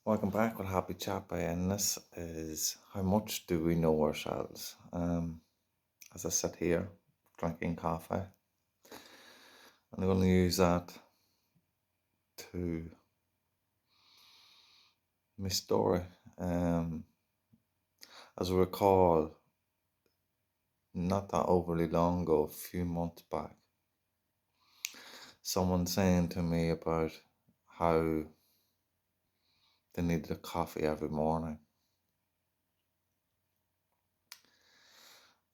Welcome back with Happy Chat by and this is how much do we know ourselves? As I sit here drinking coffee, I'm going to use that to my story. Um, as I recall, not that overly long ago, a few months back, someone saying to me about how they needed a coffee every morning,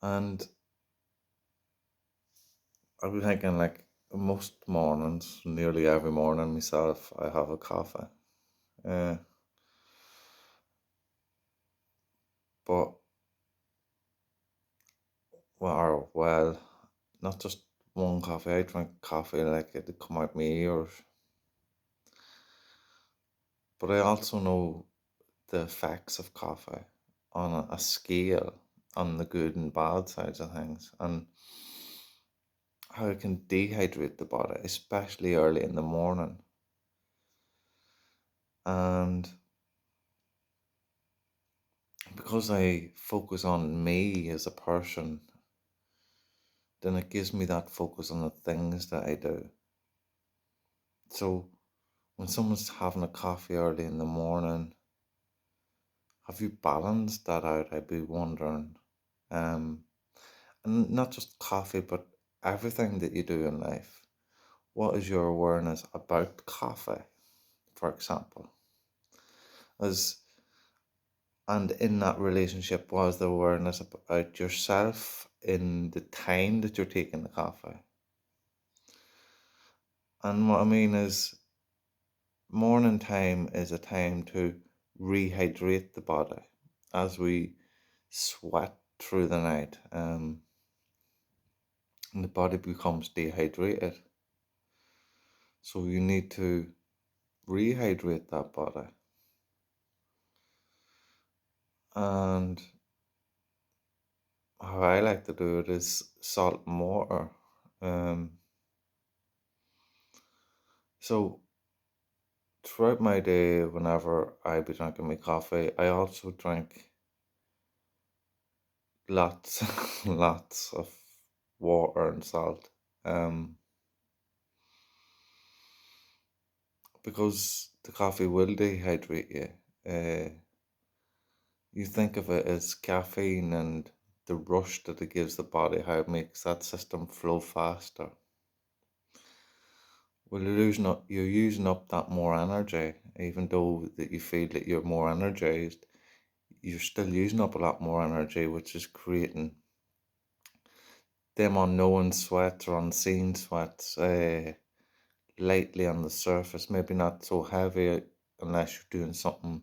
and I was thinking like most mornings, nearly every morning myself, I have a coffee. Uh, but well, not just one coffee. I drink coffee like it come out my ears. But I also know the effects of coffee on a scale, on the good and bad sides of things, and how it can dehydrate the body, especially early in the morning. And because I focus on me as a person, then it gives me that focus on the things that I do. So when someone's having a coffee early in the morning, have you balanced that out? I'd be wondering. Um, and not just coffee, but everything that you do in life. What is your awareness about coffee, for example? As and in that relationship, was the awareness about yourself in the time that you're taking the coffee? And what I mean is, morning time is a time to rehydrate the body as we sweat through the night. And the body becomes dehydrated. So you need to rehydrate that body. And how I like to do it is salt and water. Um, so throughout my day, whenever I be drinking my coffee, I also drink lots, lots of water and salt. Um, because the coffee will dehydrate you. You think of it as caffeine and the rush that it gives the body, how it makes that system flow faster. Well, you're using up that more energy, even though that you feel that you're more energized, you're still using up a lot more energy, which is creating them unknown sweats or unseen sweats, lightly on the surface, maybe not so heavy unless you're doing something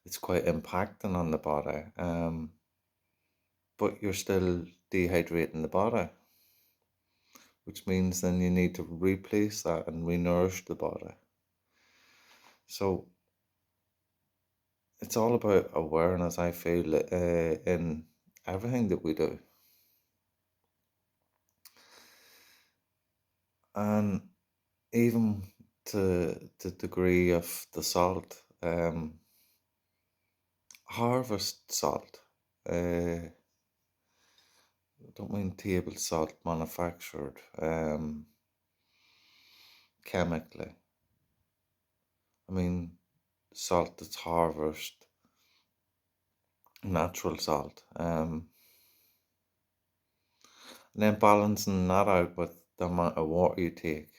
that's quite impacting on the body. But you're still dehydrating the body, which means then you need to replace that and re-nourish the body. So it's all about awareness, I feel, in everything that we do. And even to the degree of the salt, harvest salt, I don't mean table salt manufactured chemically. I mean salt that's harvest, natural salt. And then balancing that out with the amount of water you take,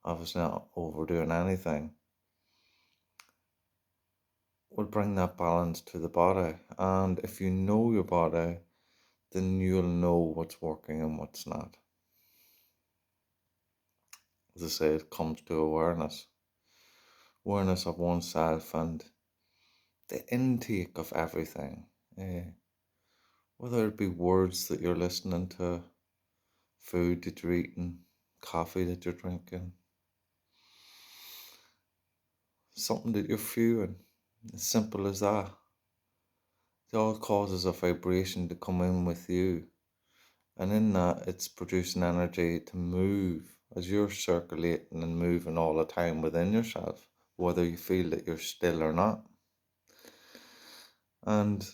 obviously not overdoing anything, will bring that balance to the body. And if you know your body, then you'll know what's working and what's not. As I say, it comes to awareness of oneself and the intake of everything. Whether it be words that you're listening to, food that you're eating, coffee that you're drinking, something that you're feeling, as simple as that. It all causes a vibration to come in with you. And in that, it's producing energy to move as you're circulating and moving all the time within yourself. whether you feel that you're still or not. And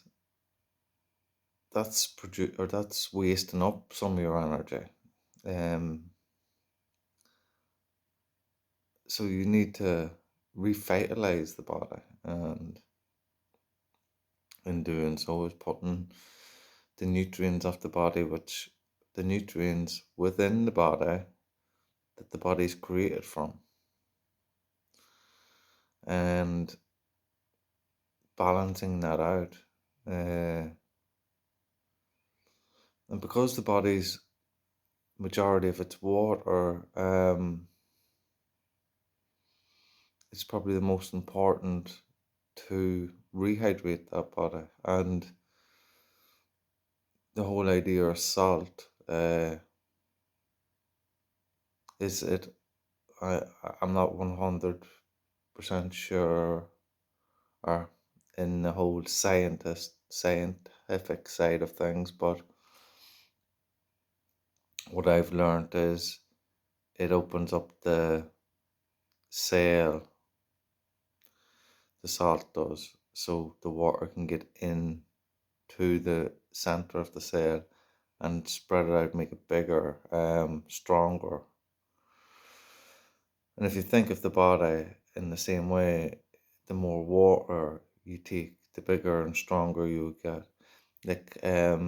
that's wasting up some of your energy. Um, so you need to revitalize the body, and in doing so is putting the nutrients of the body, which the nutrients within the body that the body's created from, and balancing that out. And because the body's majority of its water, it's probably the most important to rehydrate that body. And the whole idea of salt, is it, I, I'm not 100% sure, or in the whole scientific side of things, but what I've learned is it opens up the cell, the salt does, so the water can get in to the center of the cell and spread it out, make it bigger, stronger. And if you think of the body in the same way, the more water you take, the bigger and stronger you get. Like, if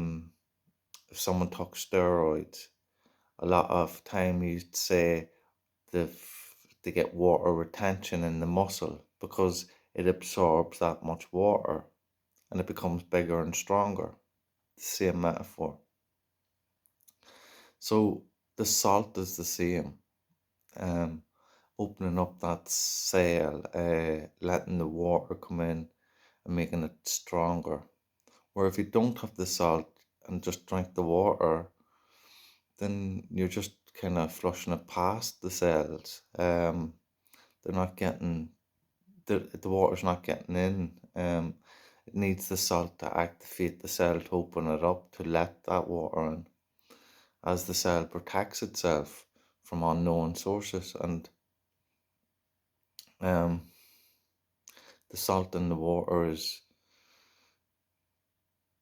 someone took steroids, a lot of time you'd say they get water retention in the muscle because it absorbs that much water and it becomes bigger and stronger. Same metaphor. So the salt is the same. Um, Opening up that cell, letting the water come in and making it stronger. Where if you don't have the salt and just drink the water, then you're just kind of flushing it past the cells. They're not getting the water's not getting in. It needs the salt to activate the cell to open it up to let that water in, as the cell protects itself from unknown sources. And um, the salt in the water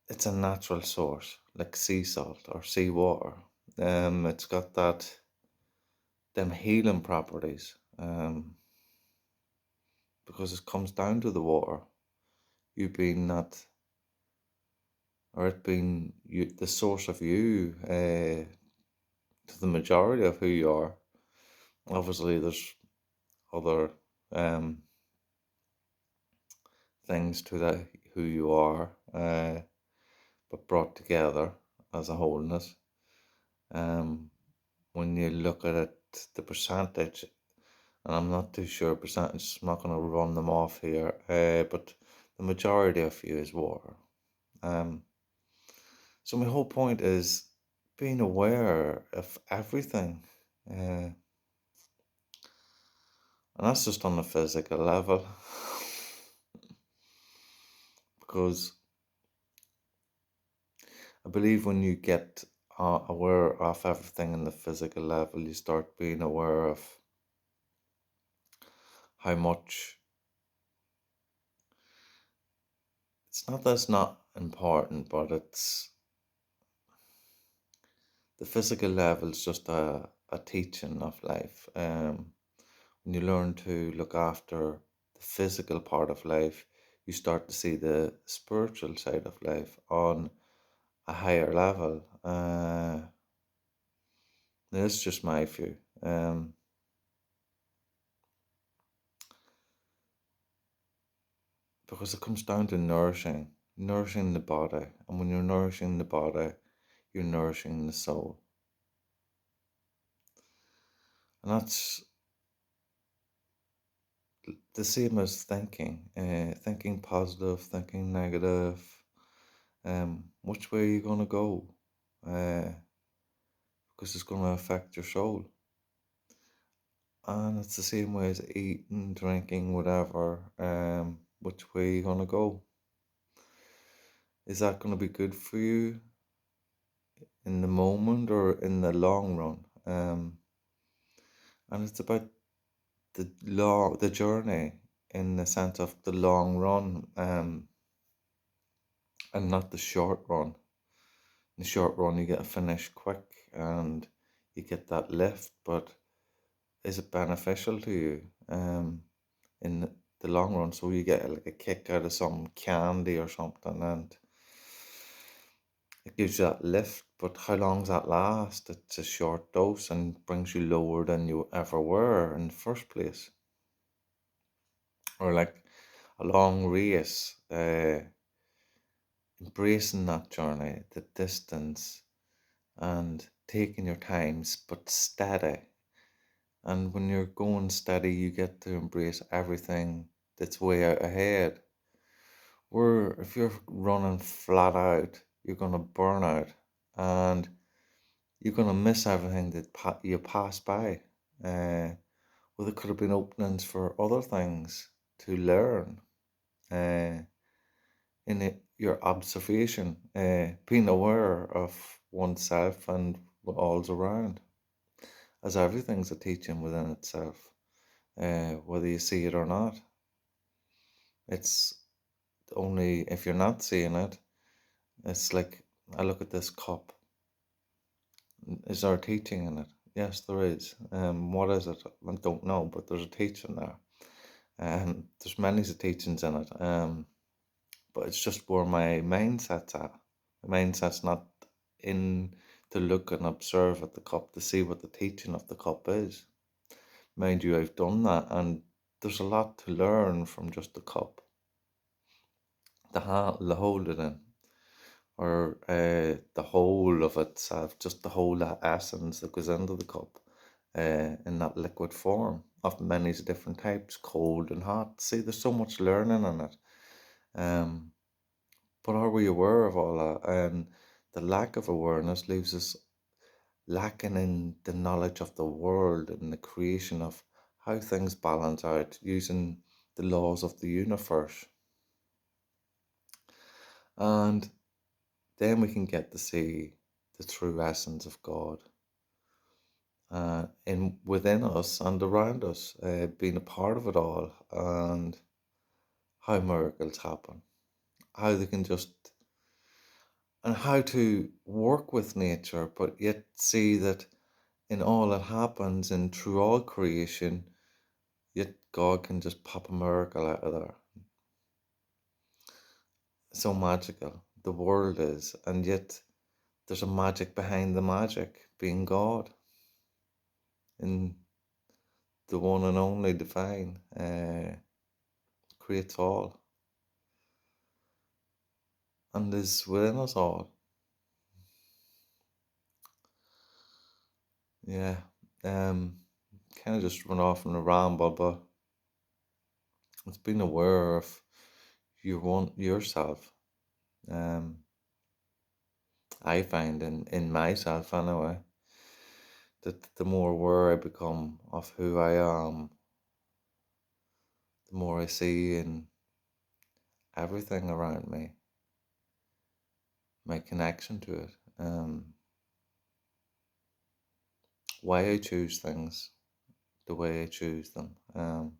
it's a natural source, like sea salt or sea water. It's got them healing properties. Because it comes down to the water. You being that, or it being you, the source of you, to the majority of who you are. Obviously, there's other um things to that who you are, but brought together as a wholeness. Um, when you look at it, the percentage, and I'm not too sure percentage. I'm not going to run them off here, but the majority of you is water. Um, so my whole point is being aware of everything, and that's just on the physical level, because I believe when you get aware of everything in the physical level, you start being aware of how much it's not that it's not important, but it's the physical level is just a teaching of life. When you learn to look after the physical part of life, you start to see the spiritual side of life on a higher level. That's just my view. Because it comes down to nourishing the body. And when you're nourishing the body, you're nourishing the soul. And that's the same as thinking positive, thinking negative. Which way are you going to go? Because it's going to affect your soul. And it's the same way as eating, drinking, whatever. Which way are you going to go? Is that going to be good for you in the moment or in the long run? And it's about the journey. in the sense of the long run, and not the short run. In the short run, you get a finish quick and you get that lift, but is it beneficial to you in the long run? So you get like a kick out of some candy or something, and it gives you that lift, but how long's that last? It's a short dose and brings you lower than you ever were in the first place. Or like a long race, embracing that journey, the distance, and taking your times, but steady. And when you're going steady, you get to embrace everything that's way out ahead. Where if you're running flat out, you're gonna burn out, and you're gonna miss everything that you pass by. Well, there could have been openings for other things to learn. Uh, in your observation, being aware of oneself and what all's around, as everything's a teaching within itself, whether you see it or not. It's only if you're not seeing it, it's like I look at this cup. Is there a teaching in it? Yes, there is. What is it? I don't know, but there's a teaching there. There's many teachings in it. But it's just where my mindset's at. My mindset's not in to look and observe at the cup to see what the teaching of the cup is. Mind you, I've done that, and there's a lot to learn from just the cup. The hold it in, or the whole of itself, just the whole that essence that goes into the cup, in that liquid form of many different types, cold and hot. See, there's so much learning in it. But are we aware of all that? And the lack of awareness leaves us lacking in the knowledge of the world and the creation of how things balance out using the laws of the universe. And then we can get to see the true essence of God in within us and around us, being a part of it all, and how miracles happen, how they can just, and how to work with nature, but yet see that in all that happens and through all creation, yet God can just pop a miracle out of there. So magical the world is, and yet there's a magic behind the magic, being God in the one and only divine, creates all and is within us all. Yeah, kind of just run off on a ramble, but it's being aware of yourself. Um, I find in myself anyway, that the more aware I become of who I am, the more I see in everything around me, my connection to it, why I choose things the way I choose them, and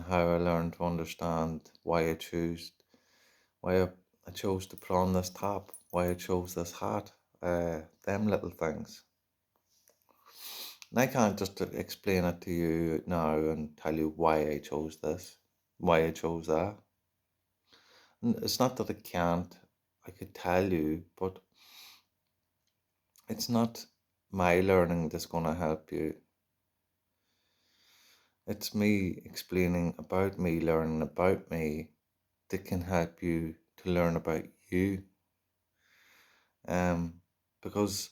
how I learn to understand why I chose to put on this top, why I chose this hat, them little things. And I can't just explain it to you now and tell you why I chose this, why I chose that. And it's not that I can't, I could tell you, but it's not my learning that's going to help you. It's me explaining about me, learning about me, that can help you to learn about you. Because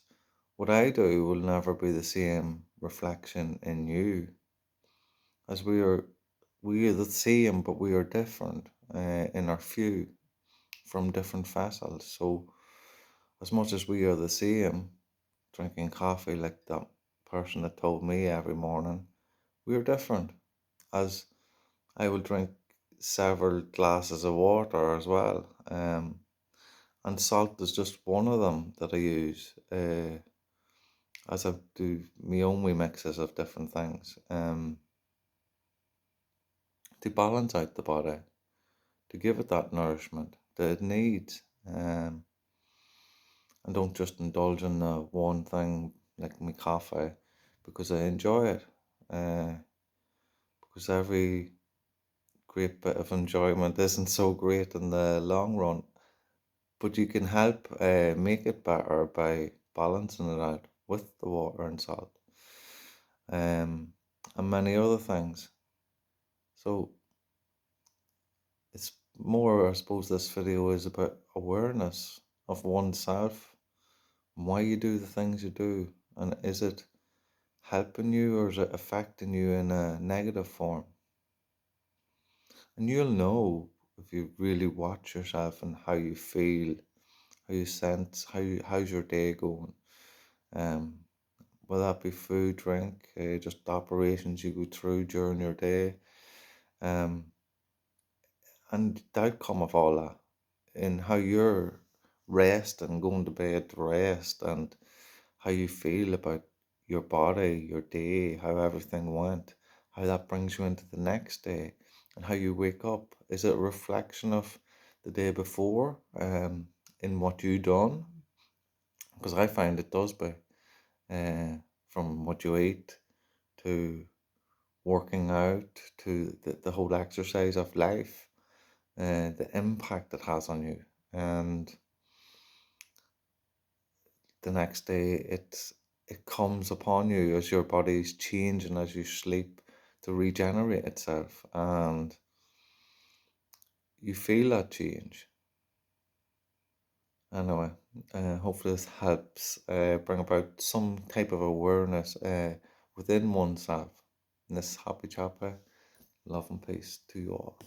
what I do will never be the same reflection in you, as we are the same, but we are different, in our view from different vessels. So as much as we are the same, drinking coffee like that person that told me every morning, we are different. As I will drink several glasses of water as well, and salt is just one of them that I use, as I do my own wee mixes of different things. to balance out the body, to give it that nourishment that it needs. And don't just indulge in the one thing like my coffee because I enjoy it. Uh, because every great bit of enjoyment isn't so great in the long run. But you can help make it better by balancing it out with the water and salt, um, and many other things. So it's more, I suppose, this video is about awareness of oneself, and why you do the things you do, and is it helping you or is it affecting you in a negative form? And you'll know if you really watch yourself and how you feel, how you sense, how's your day going. Um, whether that be food, drink, just operations you go through during your day, um, and the outcome of all that, in how you're rest and going to bed to rest, and how you feel about your body, your day, how everything went, how that brings you into the next day, and how you wake up. Is it a reflection of the day before, in what you done? Because I find it does be, uh, from what you eat to working out to the whole exercise of life, the impact it has on you. And the next day it comes upon you as your body's changing as you sleep to regenerate itself, and you feel that change. Anyway, hopefully this helps bring about some type of awareness within oneself in this happy chapter. Love and peace to you all.